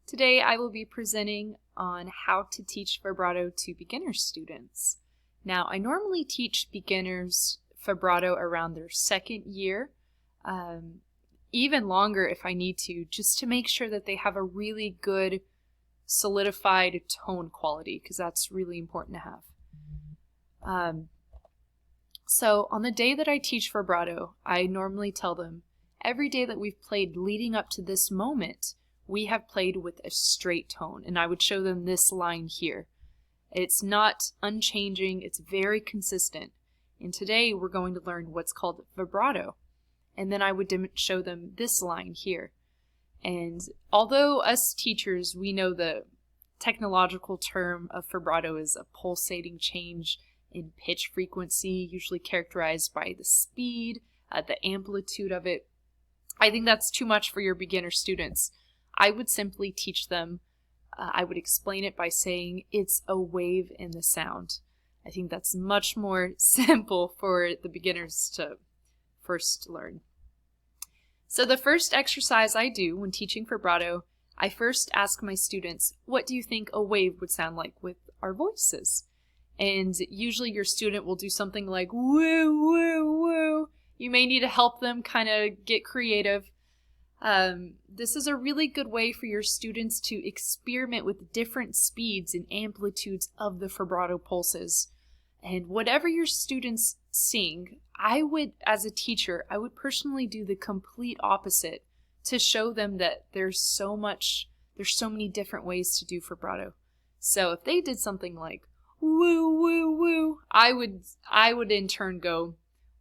Today I will be presenting on how to teach vibrato to beginner students. Now, I normally teach beginners vibrato around their second year, even longer if I need to, just to make sure that they have a really good solidified tone quality, because that's really important to have. So on the day that I teach vibrato, I normally tell them, every day that we've played leading up to this moment, we have played with a straight tone, and I would show them this line here. It's not unchanging, it's very consistent. And today we're going to learn what's called vibrato. And then I would show them this line here. And although us teachers, we know the technological term of vibrato is a pulsating change in pitch frequency, usually characterized by the speed, the amplitude of it. I think that's too much for your beginner students. I would simply teach them, I would explain it by saying it's a wave in the sound. I think that's much more simple for the beginners to first learn. So the first exercise I do when teaching vibrato, I first ask my students, what do you think a wave would sound like with our voices? And usually your student will do something like woo, woo, woo. You may need to help them kind of get creative. This is a really good way for your students to experiment with different speeds and amplitudes of the vibrato pulses. And whatever your students sing, I would, as a teacher, I would personally do the complete opposite to show them that there's so many different ways to do vibrato. So if they did something like woo, woo, woo, I would in turn go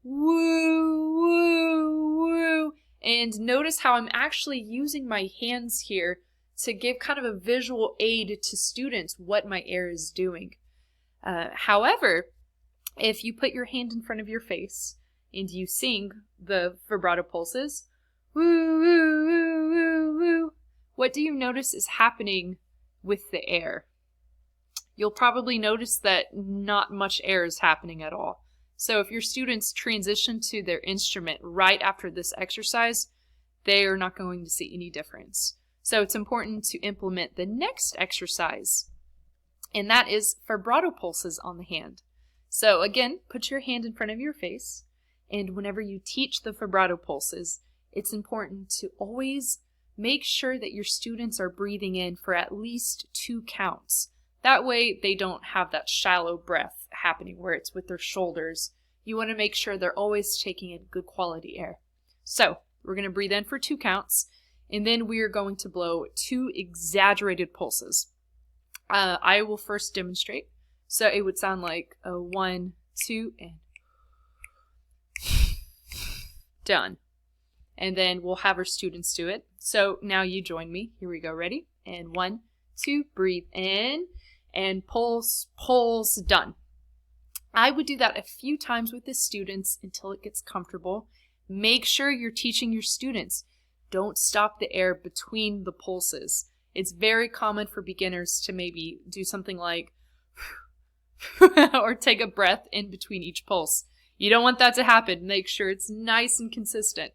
woo, woo, woo. And notice how I'm actually using my hands here to give kind of a visual aid to students what my air is doing. However, if you put your hand in front of your face and you sing the vibrato pulses, woo, woo, woo, woo, woo, what do you notice is happening with the air? You'll probably notice that not much air is happening at all. So if your students transition to their instrument right after this exercise, they are not going to see any difference. So it's important to implement the next exercise, and that is vibrato pulses on the hand. So again, put your hand in front of your face, and whenever you teach the vibrato pulses, it's important to always make sure that your students are breathing in for at least 2 counts. That way they don't have that shallow breath happening where it's with their shoulders. You want to make sure they're always taking in good quality air. So we're going to breathe in for 2 counts, and then we are going to blow 2 exaggerated pulses. I will first demonstrate. So it would sound like a 1, 2, and done. And then we'll have our students do it. So now you join me. Here we go. Ready? And 1, 2, breathe in and pulse, pulse, done. I would do that a few times with the students until it gets comfortable. Make sure you're teaching your students. Don't stop the air between the pulses. It's very common for beginners to maybe do something like or take a breath in between each pulse. You don't want that to happen. Make sure it's nice and consistent.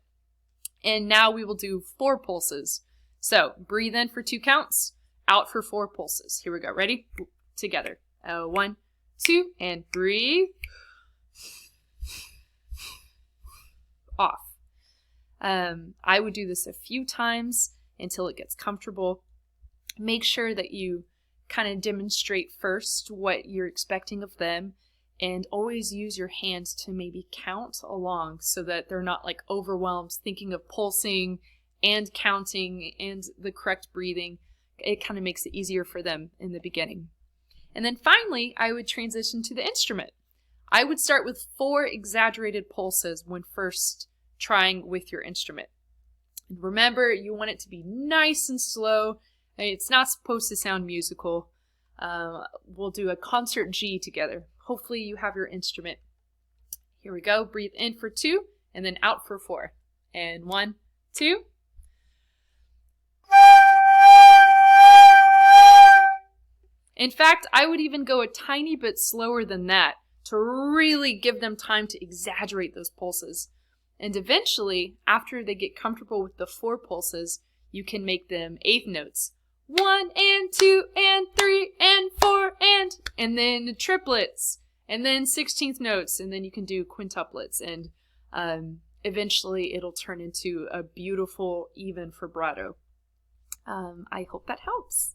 And now we will do 4 pulses. So breathe in for 2 counts, out for 4 pulses. Here we go. Ready? Together. 1, 2, and breathe. Off. I would do this a few times until it gets comfortable. Make sure that you kind of demonstrate first what you're expecting of them, and always use your hands to maybe count along so that they're not like overwhelmed thinking of pulsing and counting and the correct breathing. It kind of makes it easier for them in the beginning. And then finally, I would transition to the instrument. I would start with 4 exaggerated pulses when first trying with your instrument. And remember, you want it to be nice and slow. It's not supposed to sound musical. We'll do a concert G together. Hopefully you have your instrument. Here we go. Breathe in for 2 and then out for 4. And 1, 2. In fact, I would even go a tiny bit slower than that to really give them time to exaggerate those pulses. And eventually, after they get comfortable with the 4 pulses, you can make them eighth notes. 1 and 2 and 3 and 4 and then triplets, and then 16th notes, and then you can do quintuplets, and eventually it'll turn into a beautiful even vibrato. I hope that helps.